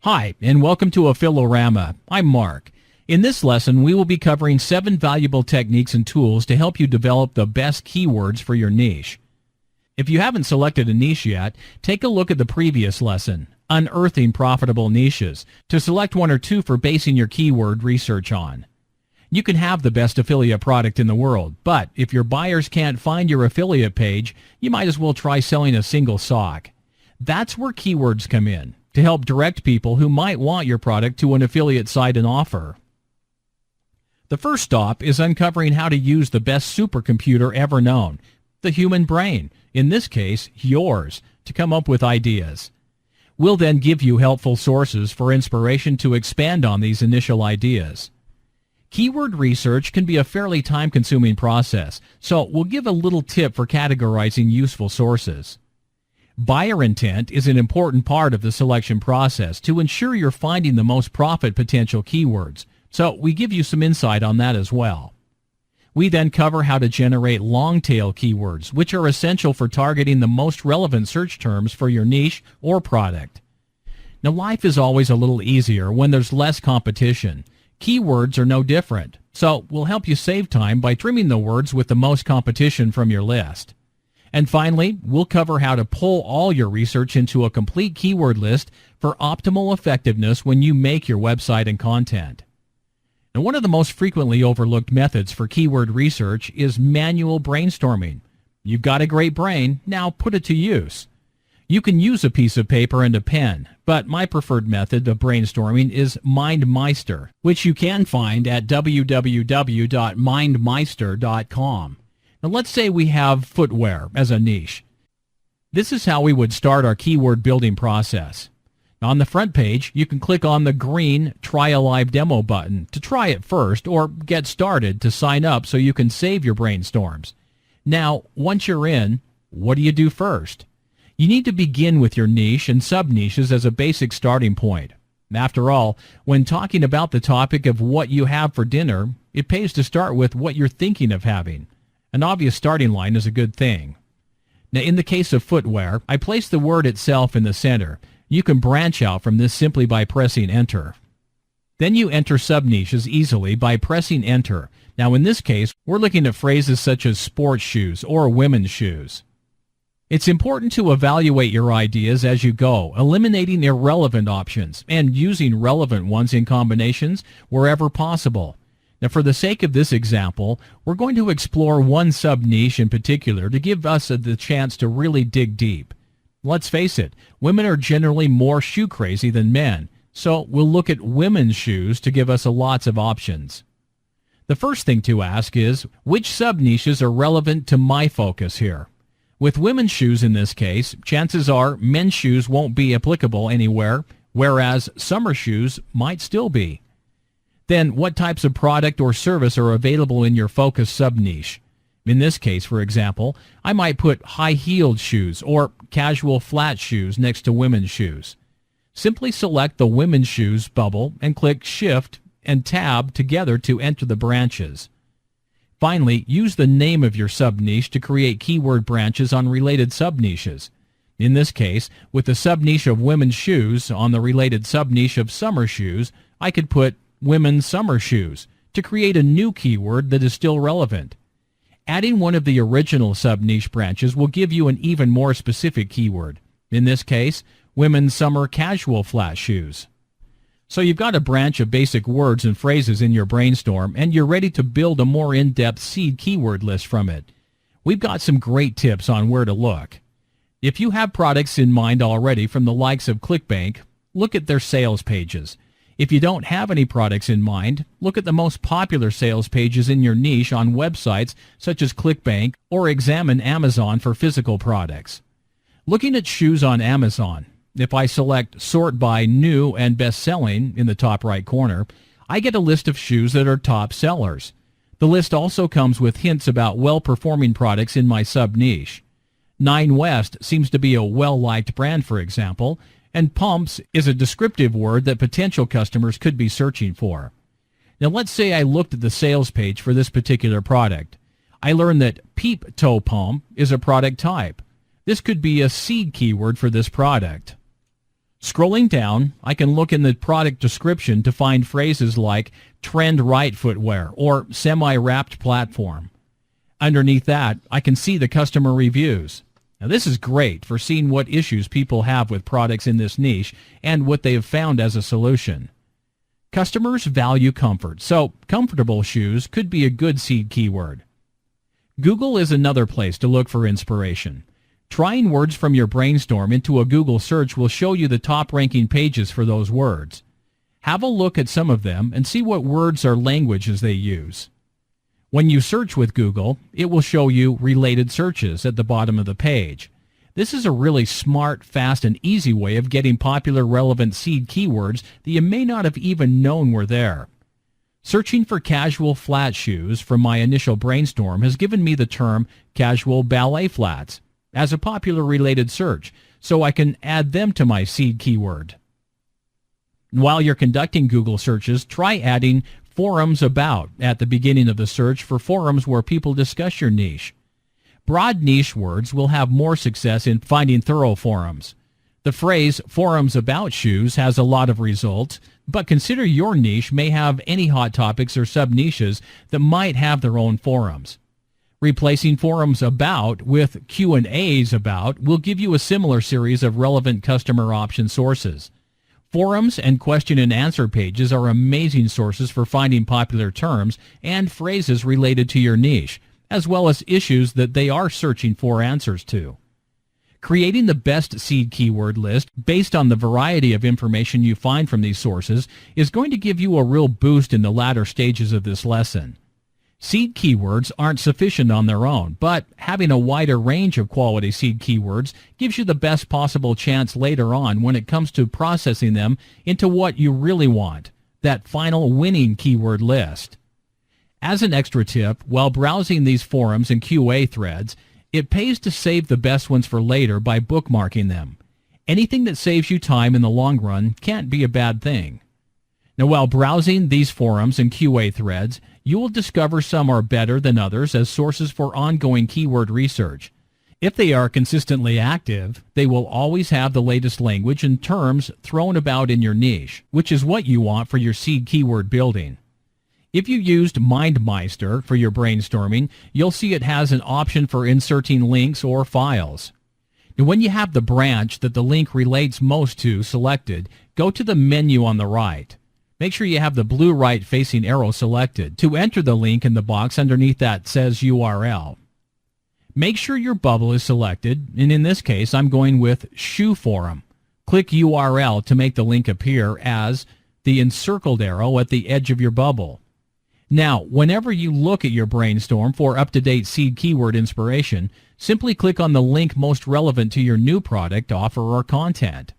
Hi, and welcome to Affiliorama. I'm Mark. In this lesson, we will be covering 7 valuable techniques and tools to help you develop the best keywords for your niche. If you haven't selected a niche yet, take a look at the previous lesson, Unearthing Profitable Niches, to select one or two for basing your keyword research on. You can have the best affiliate product in the world, but if your buyers can't find your affiliate page, you might as well try selling a single sock. That's where keywords come in, to help direct people who might want your product to an affiliate site and offer. The first stop is uncovering how to use the best supercomputer ever known, the human brain, in this case, yours, to come up with ideas. We'll then give you helpful sources for inspiration to expand on these initial ideas. Keyword research can be a fairly time-consuming process, so we'll give a little tip for categorizing useful sources. Buyer intent is an important part of the selection process to ensure you're finding the most profit potential keywords, so we give you some insight on that as well. We then cover how to generate long-tail keywords, which are essential for targeting the most relevant search terms for your niche or product. Now, life is always a little easier when there's less competition. Keywords are no different, so we'll help you save time by trimming the words with the most competition from your list. And finally, we'll cover how to pull all your research into a complete keyword list for optimal effectiveness when you make your website and content. Now, one of the most frequently overlooked methods for keyword research is manual brainstorming. You've got a great brain, now put it to use. You can use a piece of paper and a pen, but my preferred method of brainstorming is MindMeister, which you can find at www.mindmeister.com. Now let's say we have footwear as a niche. This is how we would start our keyword building process. On the front page, you can click on the green Try a Live Demo button to try it first or get started to sign up so you can save your brainstorms. Now, once you're in, what do you do first? You need to begin with your niche and sub-niches as a basic starting point. After all, when talking about the topic of what you have for dinner, it pays to start with what you're thinking of having. An obvious starting line is a good thing. Now, in the case of footwear, I place the word itself in the center. You can branch out from this simply by pressing Enter. Then you enter sub-niches easily by pressing Enter. Now, in this case, we're looking at phrases such as sports shoes or women's shoes. It's important to evaluate your ideas as you go, eliminating irrelevant options and using relevant ones in combinations wherever possible. Now, for the sake of this example, we're going to explore one sub-niche in particular to give us the chance to really dig deep. Let's face it, women are generally more shoe crazy than men, so we'll look at women's shoes to give us lots of options. The first thing to ask is, which sub-niches are relevant to my focus here? With women's shoes in this case, chances are men's shoes won't be applicable anywhere, whereas summer shoes might still be. Then, what types of product or service are available in your focus sub-niche? In this case, for example, I might put high-heeled shoes or casual flat shoes next to women's shoes. Simply select the women's shoes bubble and click Shift and Tab together to enter the branches. Finally, use the name of your sub-niche to create keyword branches on related sub-niches. In this case, with the sub-niche of women's shoes on the related sub-niche of summer shoes, I could put women's summer shoes to create a new keyword that is still relevant. Adding one of the original sub-niche branches will give you an even more specific keyword. In this case, women's summer casual flat shoes. So you've got a branch of basic words and phrases in your brainstorm, and you're ready to build a more in-depth seed keyword list from it. We've got some great tips on where to look. If you have products in mind already from the likes of Clickbank, look at their sales pages. If you don't have any products in mind, look at the most popular sales pages in your niche on websites such as Clickbank, or examine Amazon for physical products. Looking at shoes on Amazon, if I select Sort by New and Best Selling in the top right corner, I get a list of shoes that are top sellers. The list also comes with hints about well-performing products in my sub-niche. Nine West seems to be a well-liked brand, for example, and pumps is a descriptive word that potential customers could be searching for. Now let's say I looked at the sales page for this particular product. I learned that peep toe pump is a product type. This could be a seed keyword for this product. Scrolling down, I can look in the product description to find phrases like trend right footwear or semi-wrapped platform. Underneath that, I can see the customer reviews. Now this is great for seeing what issues people have with products in this niche and what they have found as a solution. Customers value comfort, so comfortable shoes could be a good seed keyword. Google is another place to look for inspiration. Trying words from your brainstorm into a Google search will show you the top ranking pages for those words. Have a look at some of them and see what words or languages they use. When you search with Google, it will show you related searches at the bottom of the page. This is a really smart, fast, and easy way of getting popular relevant seed keywords that you may not have even known were there. Searching for casual flat shoes from my initial brainstorm has given me the term casual ballet flats as a popular related search, so I can add them to my seed keyword. While you're conducting Google searches, try adding forums about at the beginning of the search for forums where people discuss your niche. Broad niche words will have more success in finding thorough forums. The phrase forums about shoes has a lot of results, but consider your niche may have any hot topics or sub-niches that might have their own forums. Replacing forums about with Q&As about will give you a similar series of relevant customer option sources. Forums and question and answer pages are amazing sources for finding popular terms and phrases related to your niche, as well as issues that they are searching for answers to. Creating the best seed keyword list based on the variety of information you find from these sources is going to give you a real boost in the latter stages of this lesson. Seed keywords aren't sufficient on their own, but having a wider range of quality seed keywords gives you the best possible chance later on when it comes to processing them into what you really want, that final winning keyword list. As an extra tip, while browsing these forums and QA threads, it pays to save the best ones for later by bookmarking them. Anything that saves you time in the long run can't be a bad thing. Now, while browsing these forums and QA threads, you will discover some are better than others as sources for ongoing keyword research. If they are consistently active, they will always have the latest language and terms thrown about in your niche, which is what you want for your seed keyword building. If you used MindMeister for your brainstorming, you'll see it has an option for inserting links or files. Now, when you have the branch that the link relates most to selected, go to the menu on the right. Make sure you have the blue right-facing arrow selected to enter the link in the box underneath that says URL. Make sure your bubble is selected, and in this case, I'm going with Shoe Forum. Click URL to make the link appear as the encircled arrow at the edge of your bubble. Now, whenever you look at your brainstorm for up-to-date seed keyword inspiration, simply click on the link most relevant to your new product, offer, or content.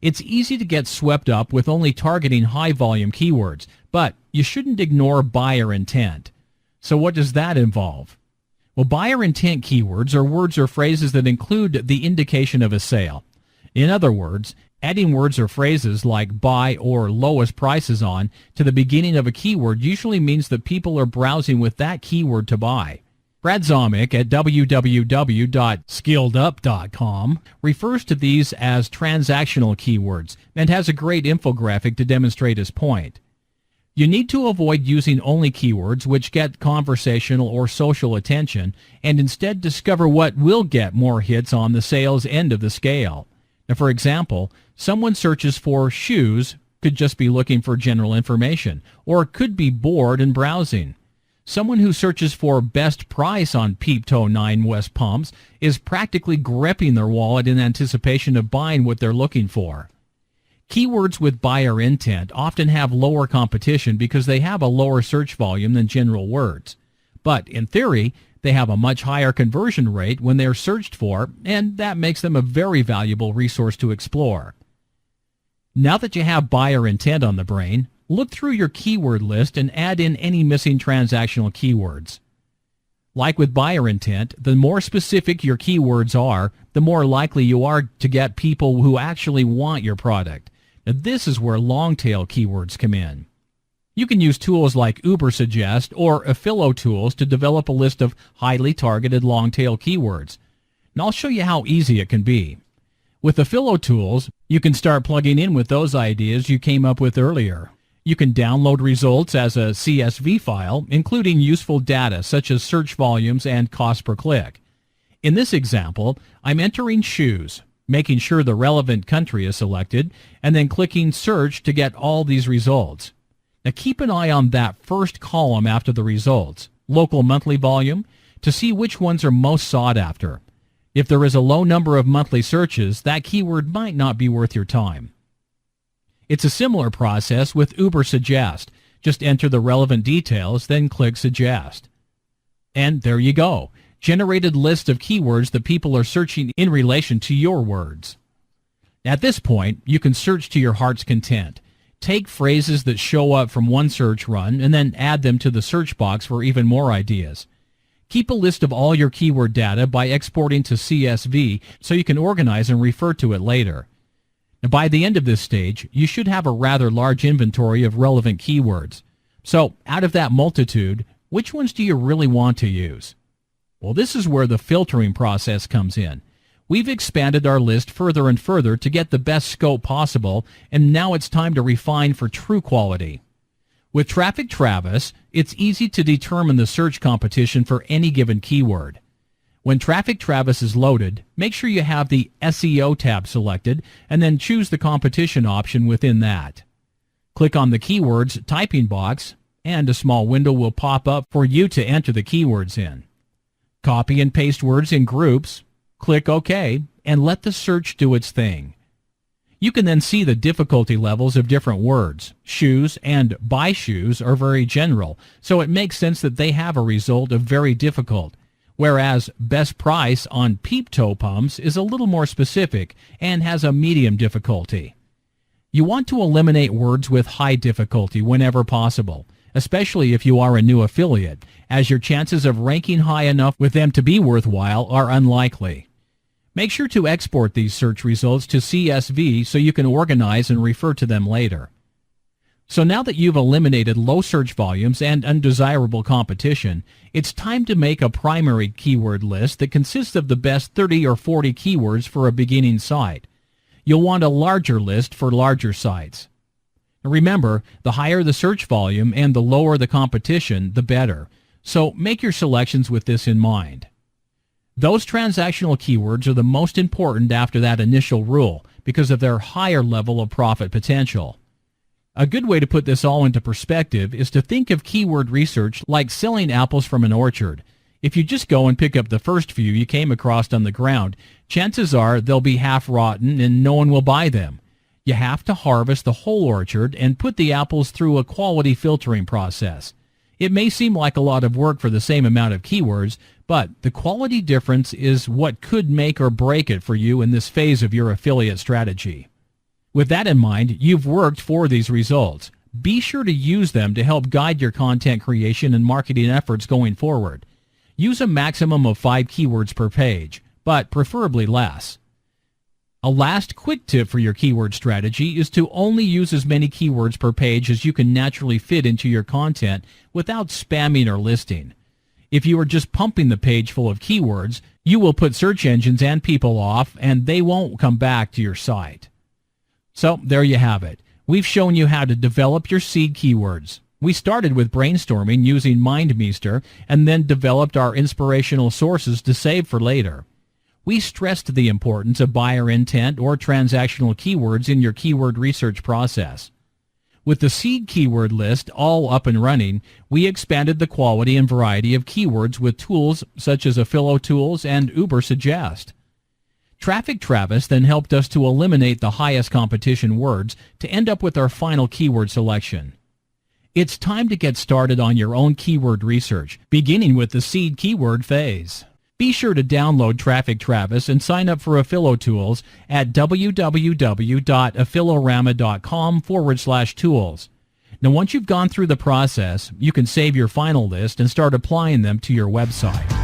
It's easy to get swept up with only targeting high-volume keywords, but you shouldn't ignore buyer intent. So what does that involve? Well, buyer intent keywords are words or phrases that include the indication of a sale. In other words, adding words or phrases like buy or lowest prices on to the beginning of a keyword usually means that people are browsing with that keyword to buy. Brad Zomick at www.skilledup.com refers to these as transactional keywords and has a great infographic to demonstrate his point. You need to avoid using only keywords which get conversational or social attention and instead discover what will get more hits on the sales end of the scale. Now, for example, someone searches for shoes could just be looking for general information or could be bored and browsing. Someone who searches for best price on Peep Toe 9 West pumps is practically gripping their wallet in anticipation of buying what they're looking for. Keywords with buyer intent often have lower competition because they have a lower search volume than general words. But in theory, they have a much higher conversion rate when they're searched for, and that makes them a very valuable resource to explore. Now that you have buyer intent on the brain, look through your keyword list and add in any missing transactional keywords. Like with buyer intent, the more specific your keywords are, the more likely you are to get people who actually want your product. Now, this is where long-tail keywords come in. You can use tools like Ubersuggest or Affilo tools to develop a list of highly targeted long-tail keywords. And I'll show you how easy it can be. With Affilo tools, you can start plugging in with those ideas you came up with earlier. You can download results as a CSV file, including useful data such as search volumes and cost per click. In this example, I'm entering shoes, making sure the relevant country is selected, and then clicking search to get all these results. Now keep an eye on that first column after the results, local monthly volume, to see which ones are most sought after. If there is a low number of monthly searches, that keyword might not be worth your time. It's a similar process with Uber Suggest. Just enter the relevant details, then click Suggest. And there you go. Generated list of keywords that people are searching in relation to your words. At this point, you can search to your heart's content. Take phrases that show up from one search run and then add them to the search box for even more ideas. Keep a list of all your keyword data by exporting to CSV so you can organize and refer to it later. Now, by the end of this stage, you should have a rather large inventory of relevant keywords. So, out of that multitude, which ones do you really want to use? Well, this is where the filtering process comes in. We've expanded our list further and further to get the best scope possible, and now it's time to refine for true quality. With Traffic Travis, it's easy to determine the search competition for any given keyword. When Traffic Travis is loaded, make sure you have the SEO tab selected and then choose the competition option within that. Click on the keywords typing box and a small window will pop up for you to enter the keywords in. Copy and paste words in groups, click OK, and let the search do its thing. You can then see the difficulty levels of different words. Shoes and buy shoes are very general, so it makes sense that they have a result of very difficult, whereas best price on peep toe pumps is a little more specific and has a medium difficulty. You want to eliminate words with high difficulty whenever possible, especially if you are a new affiliate, as your chances of ranking high enough with them to be worthwhile are unlikely. Make sure to export these search results to CSV so you can organize and refer to them later. So now that you've eliminated low search volumes and undesirable competition, it's time to make a primary keyword list that consists of the best 30 or 40 keywords for a beginning site. You'll want a larger list for larger sites. Remember, the higher the search volume and the lower the competition, the better. So make your selections with this in mind. Those transactional keywords are the most important after that initial rule because of their higher level of profit potential. A good way to put this all into perspective is to think of keyword research like selling apples from an orchard. If you just go and pick up the first few you came across on the ground, chances are they'll be half rotten and no one will buy them. You have to harvest the whole orchard and put the apples through a quality filtering process. It may seem like a lot of work for the same amount of keywords, but the quality difference is what could make or break it for you in this phase of your affiliate strategy. With that in mind, you've worked for these results. Be sure to use them to help guide your content creation and marketing efforts going forward. Use a maximum of 5 keywords per page, but preferably less. A last quick tip for your keyword strategy is to only use as many keywords per page as you can naturally fit into your content without spamming or listing. If you are just pumping the page full of keywords, you will put search engines and people off and they won't come back to your site. So there you have it. We've shown you how to develop your seed keywords. We started with brainstorming using MindMeister and then developed our inspirational sources to save for later. We stressed the importance of buyer intent or transactional keywords in your keyword research process. With the seed keyword list all up and running, we expanded the quality and variety of keywords with tools such as Affilo Tools and Uber Suggest. Traffic Travis then helped us to eliminate the highest competition words to end up with our final keyword selection. It's time to get started on your own keyword research, beginning with the seed keyword phase. Be sure to download Traffic Travis and sign up for Affilo Tools at www.affilorama.com/tools. Now, once you've gone through the process, you can save your final list and start applying them to your website.